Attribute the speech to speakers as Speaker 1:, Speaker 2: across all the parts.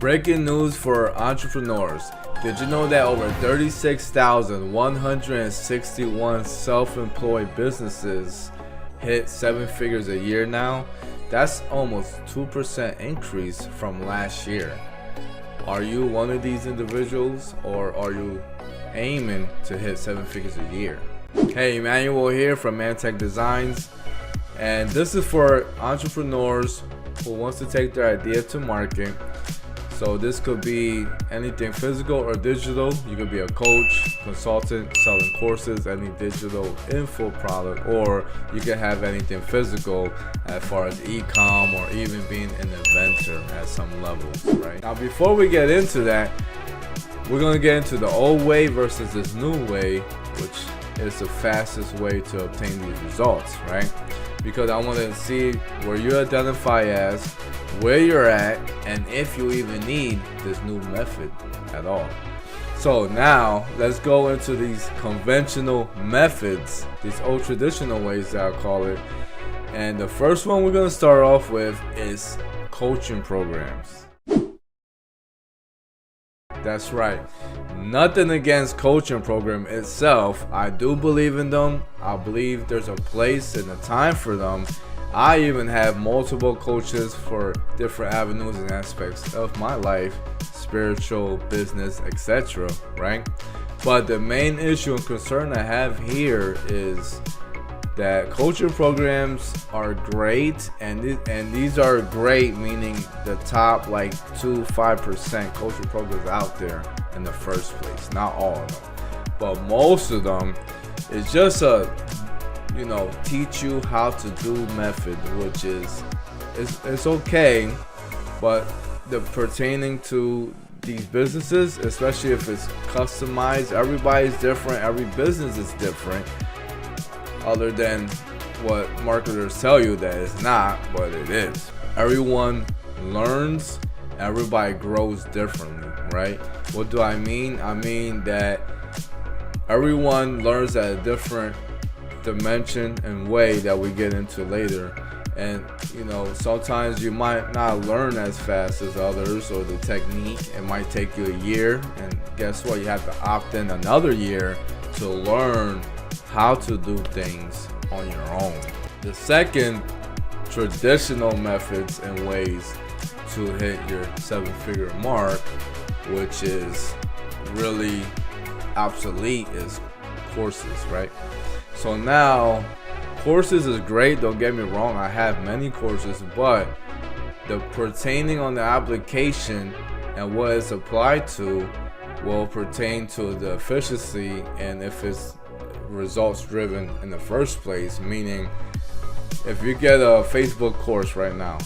Speaker 1: Breaking news for entrepreneurs. Did you know that over 36,161 self-employed businesses hit 7 figures a year now? That's almost 2% increase from last year. Are you one of these individuals, or are you aiming to hit 7 figures a year? Hey, Emanuel here from Mantech Designs, and this is for entrepreneurs who wants to take their idea to market. So this could be anything physical or digital. You could be a coach, consultant, selling courses, any digital info product, or you can have anything physical as far as e-com or even being an inventor at some levels, right? Now, before we get into that, we're gonna get into the old way versus this new way, which is the fastest way to obtain these results, right? Because I want to see where you identify as, where you're at, and if you even need this new method at all. So now let's go into these conventional methods, these old traditional ways that I call it. And the first one we're going to start off with is coaching programs. That's right. Nothing against coaching program itself. I do believe in them. I believe there's a place and a time for them. I even have multiple coaches for different avenues and aspects of my life, spiritual, business, etc., right? But the main issue and concern I have here is that coaching programs are great, and these are great, meaning the top like 2-5% coaching programs out there in the first place. Not all of them, but most of them is just a teach you how to do method, which is it's okay, but the pertaining to these businesses, especially if it's customized, everybody's different, every business is different, other than what marketers tell you that it's not, but it is. Everyone learns, everybody grows differently, right? What do I mean? I mean that everyone learns at a different dimension and way that we get into later. And sometimes you might not learn as fast as others, or the technique, it might take you a year, and guess what, you have to opt in another year to learn how to do things on your own. The second traditional methods and ways to hit your 7-figure mark, which is really obsolete, is courses, right? So now, courses is great, don't get me wrong, I have many courses, but the pertaining on the application and what it's applied to will pertain to the efficiency and if it's results driven in the first place. Meaning, if you get a Facebook course right now,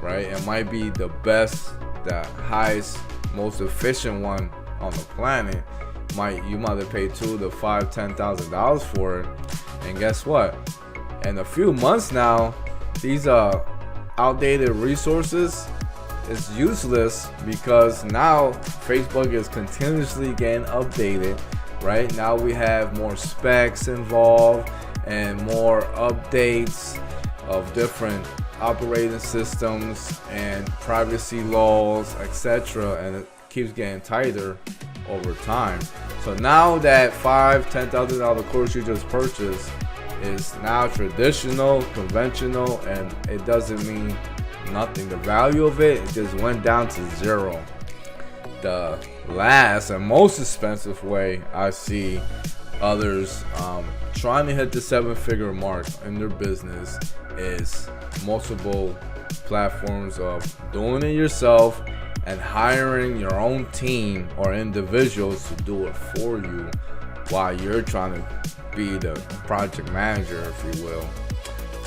Speaker 1: right, it might be the best, the highest, most efficient one on the planet. You might have paid $2,000 to $5,000, $10,000 for it, and guess what? In a few months now, these outdated resources is useless, because now Facebook is continuously getting updated. Right now we have more specs involved and more updates of different operating systems and privacy laws, etc., and it keeps getting tighter over time. So now that $5,000-$10,000 course you just purchased is now traditional, conventional, and it doesn't mean nothing. The value of it just went down to zero. The last and most expensive way I see others trying to hit the 7-figure mark in their business is multiple platforms of doing it yourself and hiring your own team or individuals to do it for you while you're trying to be the project manager, if you will.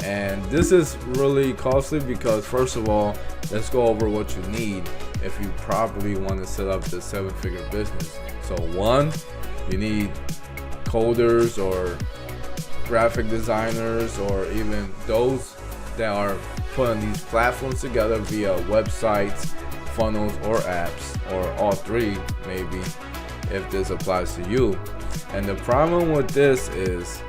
Speaker 1: And this is really costly because, first of all, let's go over what you need if you properly want to set up the 7-figure business. So one, you need coders or graphic designers, or even those that are putting these platforms together via websites, funnels, or apps, or all three maybe, if this applies to you. And the problem with this is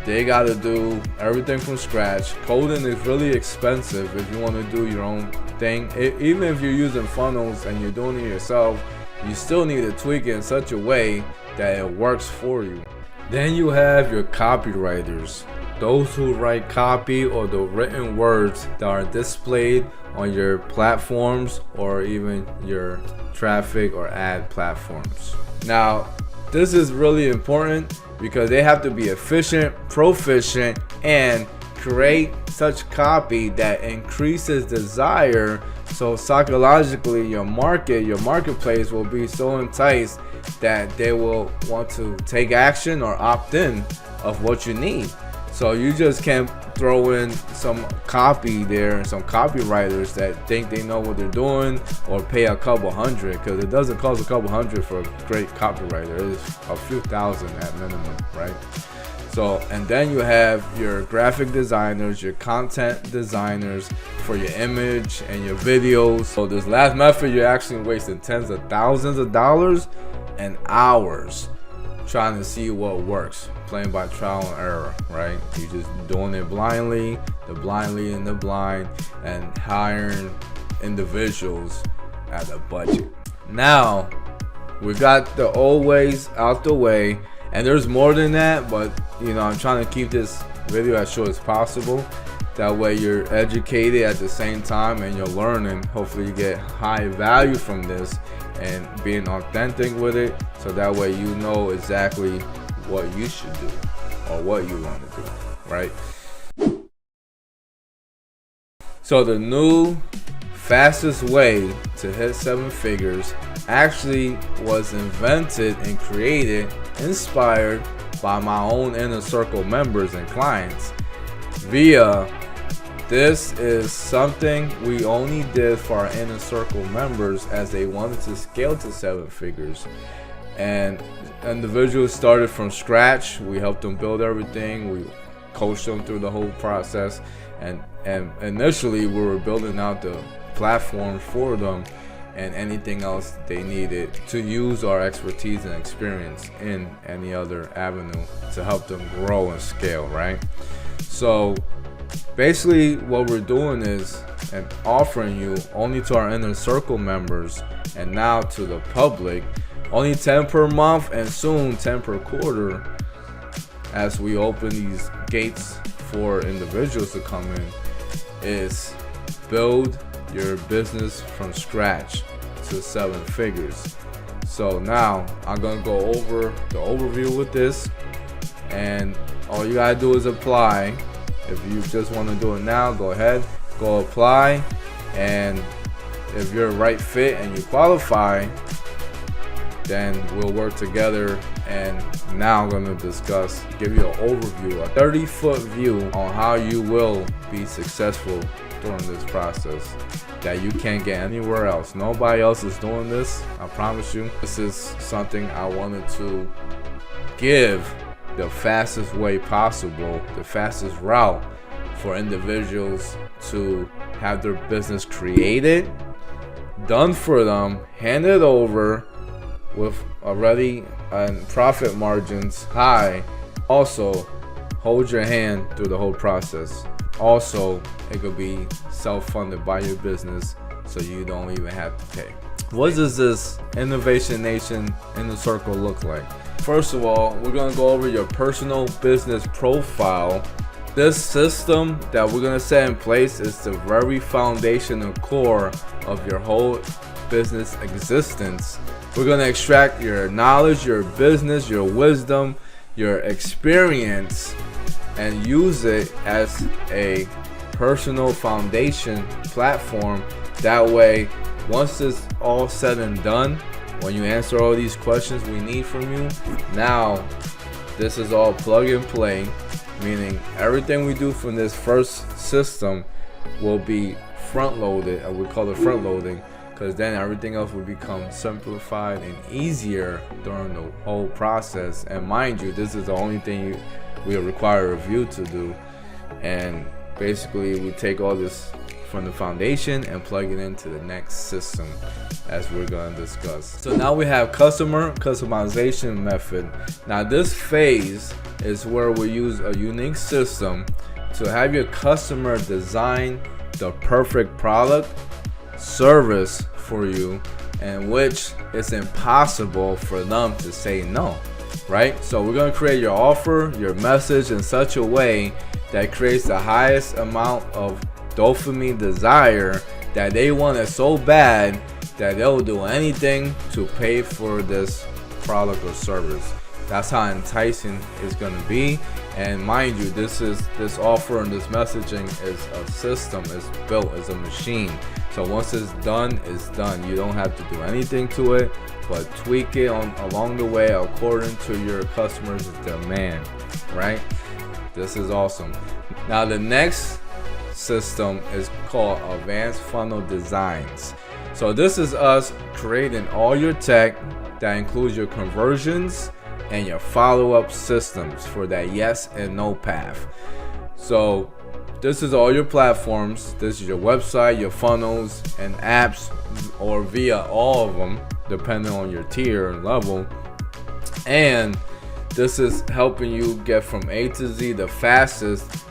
Speaker 1: they got to do everything from scratch. Coding is really expensive if you want to do your own thing. Even if you're using funnels and you're doing it yourself, you still need to tweak it in such a way that it works for you. Then you have your copywriters, those who write copy or the written words that are displayed on your platforms or even your traffic or ad platforms. Now, this is really important because they have to be efficient, proficient, and create such copy that increases desire. So psychologically, your marketplace will be so enticed that they will want to take action or opt in of what you need. So you just can't throw in some copy there and some copywriters that think they know what they're doing or pay a couple hundred, because it doesn't cost a couple hundred for a great copywriter. It's a few thousand at minimum, right? So, and then you have your graphic designers, your content designers for your image and your videos. So this last method, you're actually wasting tens of thousands of dollars and hours trying to see what works, playing by trial and error, right? You're just doing it blindly, the blind leading the blind, and hiring individuals at a budget. Now, we got the old ways out the way, and there's more than that, but you know, I'm trying to keep this video as short as possible. That way you're educated at the same time and you're learning. Hopefully you get high value from this and being authentic with it, so that way you know exactly what you should do or what you want to do, right? So the new fastest way to hit 7 figures actually was invented and created, inspired by my own inner circle members and clients. This is something we only did for our inner circle members as they wanted to scale to 7 figures. And individuals started from scratch. We helped them build everything. We coached them through the whole process. And initially we were building out the platform for them and anything else they needed to use our expertise and experience in any other avenue to help them grow and scale, right? So basically what we're doing is and offering you only to our inner circle members and now to the public, only 10 per month and soon 10 per quarter as we open these gates for individuals to come in, is build your business from scratch to 7 figures. So now I'm gonna go over the overview with this, and all you gotta do is apply. If you just want to do it now, go ahead, go apply, and if you're a right fit and you qualify, then we'll work together. And now I'm going to give you an overview, a 30-foot view on how you will be successful during this process that you can't get anywhere else. Nobody else is doing this, I promise you. This is something I wanted to give the fastest way possible, the fastest route for individuals to have their business created, done for them, handed over with already and profit margins high. Also, hold your hand through the whole process. Also, it could be self-funded by your business, so you don't even have to pay. What does this Innovation Nation Inner Circle look like? First of all, we're gonna go over your personal business profile. This system that we're gonna set in place is the very foundation and core of your whole business existence. We're gonna extract your knowledge, your business, your wisdom, your experience, and use it as a personal foundation platform. That way, once it's all said and done, when you answer all these questions we need from you, now this is all plug and play, meaning everything we do from this first system will be front loaded, and we call it front loading, because then everything else will become simplified and easier during the whole process. And mind you, this is the only thing we require of you to do, and basically we take all this from the foundation and plug it into the next system, as we're going to discuss. So now we have customer customization method. Now this phase is where we use a unique system to have your customer design the perfect product, service for you, and which it's impossible for them to say no, right? So we're going to create your offer, your message in such a way that creates the highest amount of dopamine desire, that they want it so bad that they'll do anything to pay for this product or service. That's how enticing it's going to be. And mind you, this offer and this messaging is a system, it's built as a machine. So once it's done, it's done. You don't have to do anything to it, but tweak it along the way according to your customer's demand, right? This is awesome. Now the next system is called Advanced Funnel Designs. So this is us creating all your tech that includes your conversions and your follow-up systems for that yes and no path. So this is all your platforms. This is your website, your funnels and apps, or via all of them depending on your tier and level. And this is helping you get from A to Z the fastest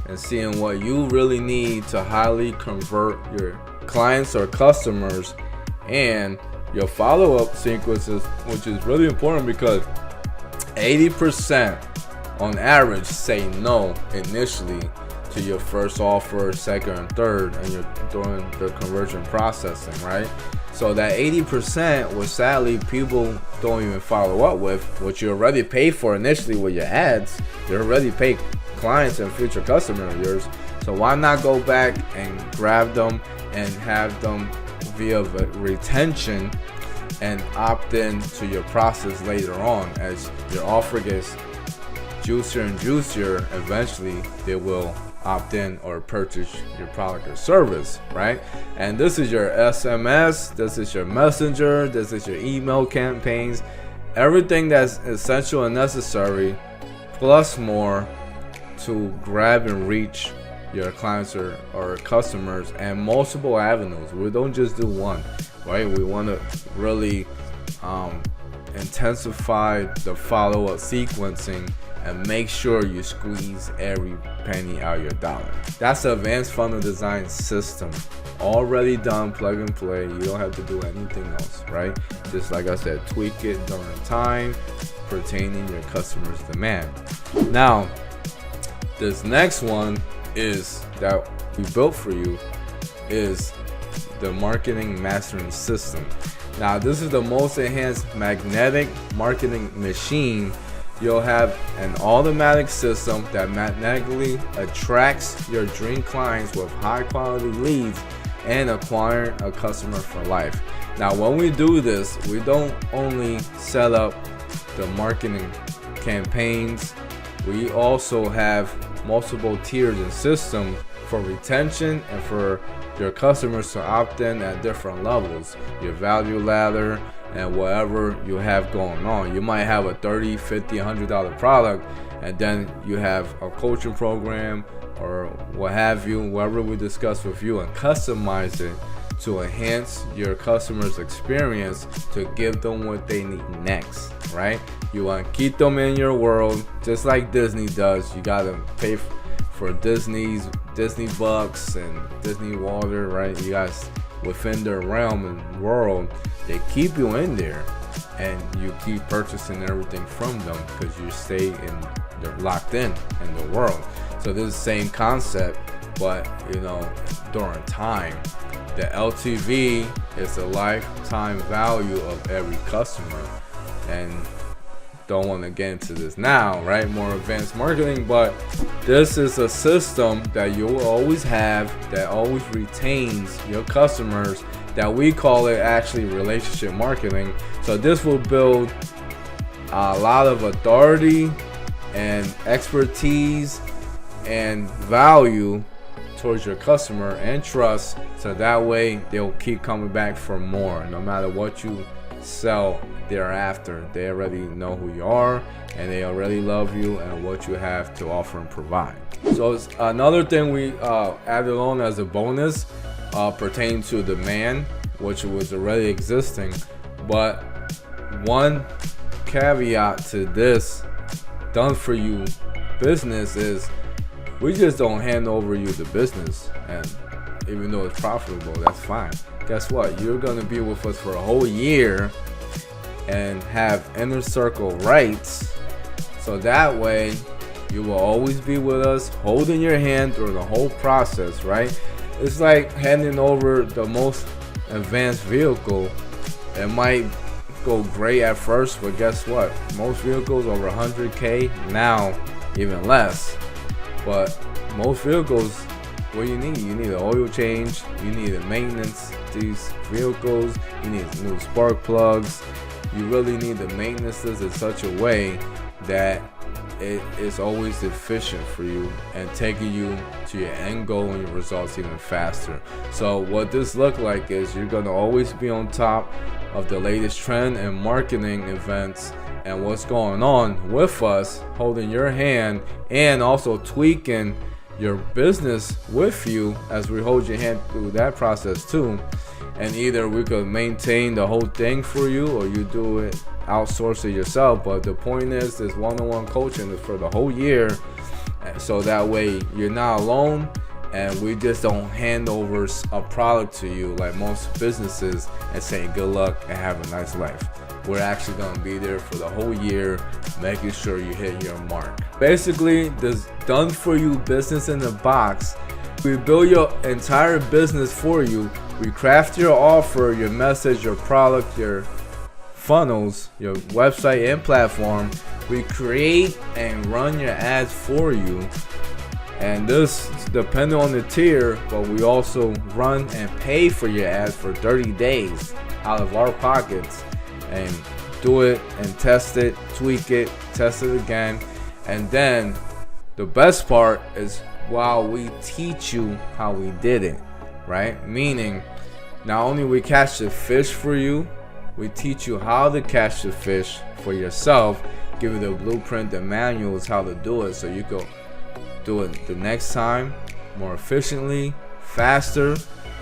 Speaker 1: and seeing what you really need to highly convert your clients or customers, and your follow-up sequences, which is really important because 80% on average say no initially to your first offer, second and third, and you're doing the conversion processing, right? So that 80% was sadly people don't even follow up with, what you already paid for initially with your ads. You already paid clients and future customers of yours. So why not go back and grab them and have them via retention and opt in to your process later on. As your offer gets juicier and juicier, eventually they will opt in or purchase your product or service, right? And this is your SMS, this is your messenger, this is your email campaigns, everything that's essential and necessary, plus more to grab and reach your clients or customers, and multiple avenues. We don't just do one, right? We want to really intensify the follow-up sequencing and make sure you squeeze every penny out of your dollar. That's the Advanced Funnel Design system. Already done, plug and play. You don't have to do anything else, right? Just like I said, tweak it during time pertaining your customer's demand. Now, this next one is that we built for you is the Marketing Mastering System. Now, this is the most enhanced magnetic marketing machine. You'll have an automatic system that magnetically attracts your dream clients with high quality leads and acquire a customer for life. Now, when we do this, we don't only set up the marketing campaigns, we also have multiple tiers and systems for retention and for your customers to opt in at different levels, your value ladder and whatever you have going on. You might have a $30, $50, $100 product, and then you have a coaching program or what have you, whatever we discuss with you, and customize it to enhance your customers' experience to give them what they need next, right? You want to keep them in your world, just like Disney does. You got to pay for Disney bucks and Disney water, right? You guys within their realm and world, they keep you in there, and you keep purchasing everything from them because you stay in, they're locked in the world. So this is the same concept, but during time. The LTV is the lifetime value of every customer, and don't want to get into this now, right? More advanced marketing, but this is a system that you will always have that always retains your customers, that we call it actually relationship marketing. So this will build a lot of authority and expertise and value towards your customer and trust, so that way they'll keep coming back for more. No matter what you sell thereafter, they already know who you are and they already love you and what you have to offer and provide. So it's another thing we added on as a bonus pertaining to demand, which was already existing. But one caveat to this done for you business is we just don't hand over you the business, and even though it's profitable, that's fine. Guess what? You're gonna be with us for a whole year and have inner circle rights, so that way you will always be with us, holding your hand through the whole process, right? It's like handing over the most advanced vehicle. It might go great at first, but guess what? Most vehicles over 100K, now even less. But most vehicles, what you need an oil change, you need a maintenance these vehicles, you need new spark plugs. You really need to maintenance this in such a way that it is always efficient for you and taking you to your end goal and your results even faster. So what this look like is you're gonna always be on top of the latest trend and marketing events and what's going on with us, holding your hand and also tweaking your business with you as we hold your hand through that process too. And either we could maintain the whole thing for you or you do it, outsource it yourself. But the point is, this one-on-one coaching is for the whole year, so that way you're not alone and we just don't hand over a product to you like most businesses and say good luck and have a nice life. We're actually going to be there for the whole year, making sure you hit your mark. Basically, this done for you business in a box. We build your entire business for you. We craft your offer, your message, your product, your funnels, your website and platform. We create and run your ads for you. And this depending on the tier, but we also run and pay for your ads for 30 days out of our pockets, and do it and test it, tweak it, test it again. And then the best part is while we teach you how we did it, right? Meaning not only we catch the fish for you, we teach you how to catch the fish for yourself, give you the blueprint, the manuals, how to do it, so you go do it the next time more efficiently, faster.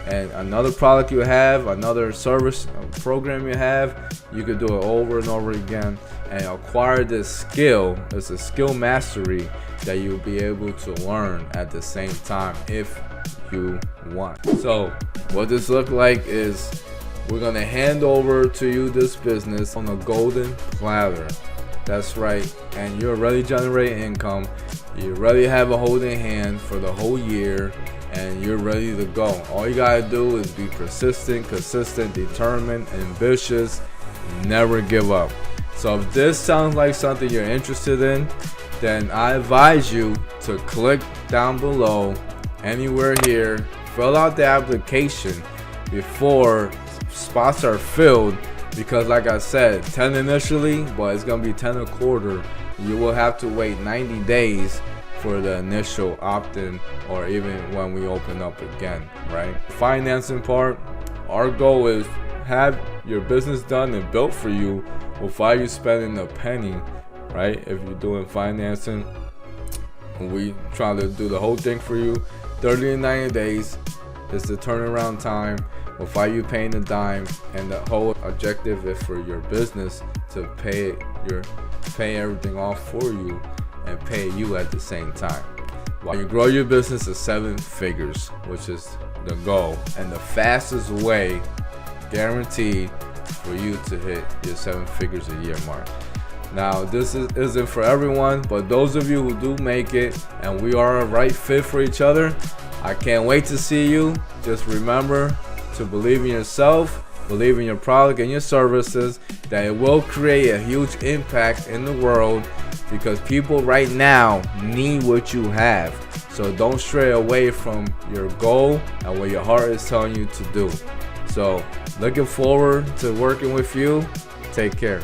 Speaker 1: And another product you have, another service program you have, you could do it over and over again and acquire this skill. It's a skill mastery that you'll be able to learn at the same time if you want. So what this look like is we're gonna hand over to you this business on a golden platter. That's right, and you're already generating income. You already have a holding hand for the whole year, and you're ready to go. All you gotta do is be persistent, consistent, determined, ambitious, never give up. So if this sounds like something you're interested in, then I advise you to click down below anywhere here, fill out the application before spots are filled, because like I said, 10 initially, but it's gonna be 10 a quarter. You will have to wait 90 days for the initial opt-in, or even when we open up again, right? Financing part, our goal is have your business done and built for you without you spending a penny, right? If you're doing financing, we try to do the whole thing for you. 30 to 90 days is the turnaround time without you paying a dime, and the whole objective is for your business to pay everything off for you and pay you at the same time. While you grow your business to 7 figures, which is the goal and the fastest way guaranteed for you to hit your 7 figures a year mark. Now this isn't for everyone, but those of you who do make it and we are a right fit for each other, I can't wait to see you. Just remember to believe in yourself, believe in your product and your services, that it will create a huge impact in the world, because people right now need what you have. So don't stray away from your goal and what your heart is telling you to do. So looking forward to working with you. Take care.